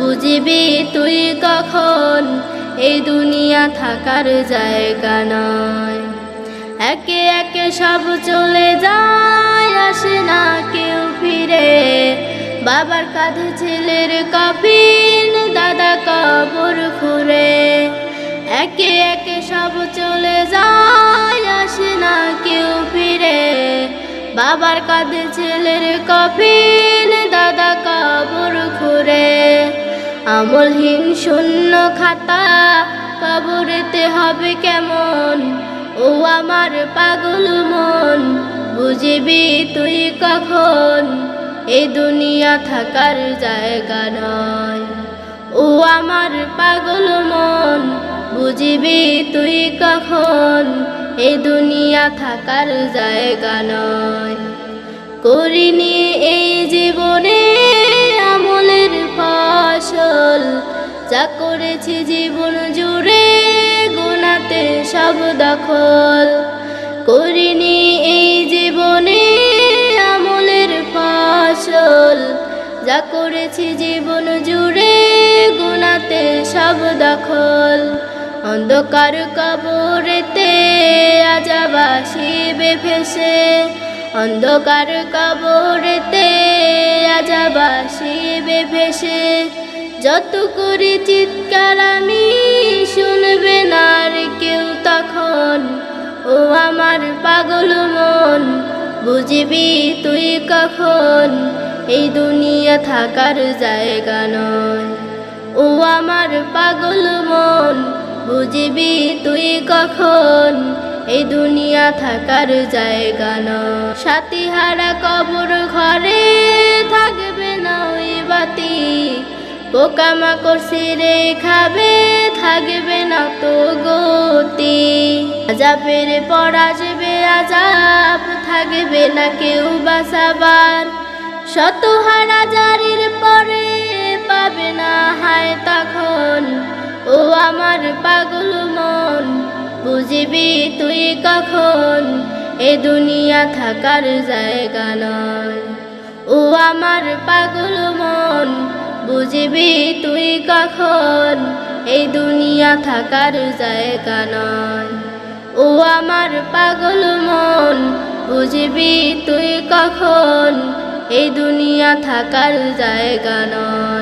বুঝবি তুই কখন এই দুনিয়া থাকার জায়গা নয়। একে একে সব চলে যায়, আসে না কেউ ফিরে। বাবার কাঁধে ছেলের কফিন, দাদা কবর খুঁড়ে। একে একে সব চলে যায়, আসে না কেউ ফিরে। বাবার কাঁধে ছেলের কফিন, দাদা কবর খুঁড়ে। আমলহীন শূন্য খাতা কবরেতে হবে কেমন, ও আমার পাগল মন। বুঝবি তুই কখন এই দুনিয়া থাকার জায়গা নয়। ও আমার পাগল মন, বুঝবি তুই কখন এই দুনিয়া থাকার জায়গা নয়। করিনি এই জীবনে আমলের ফসল, যা করেছি জীবন জুড়ে গুনাতে সব দখল। করিনি এই জীবনে আমলের ফসল, যা করেছি জীবন জুড়ে গুনাতে সব দখল। অন্ধকার কবরেতে আযাব আসিবে ভেসে, অন্ধকার কবরেতে আযাব আসিবে ভেসে। যত করি চিৎকার আমি, শুনবে না আর কেউ তখন। ও আমার পাগল মন, বুঝবি তুই কখন এই দুনিয়া থাকার জায়গা নয়। ও আমার পাগল মন, বুঝবি তুই কখন এই দুনিয়া থাকার জায়গা নয়। সাথীহারা কবর ঘরে থাকবে না ওই বাতি, পোকামাকড় ছিঁড়ে খাবে থাকবে না তো গতি। আযাবের পর আসবে আযাব, থাকবে না কেউ বাঁচাবার। শতহারা জারির পরে পাবে না হায় তখন। ও আমার পাগল মন, বুঝবি তুই কখন এ দুনিয়া থাকার জায়গা নয়। ও আমার পাগল মন, বুঝবি তুই কখন এই দুনিয়া থাকার জায়গা নয়। ও আমার পাগল মন, বুঝবি তুই কখন এই দুনিয়া থাকার জায়গা নয়।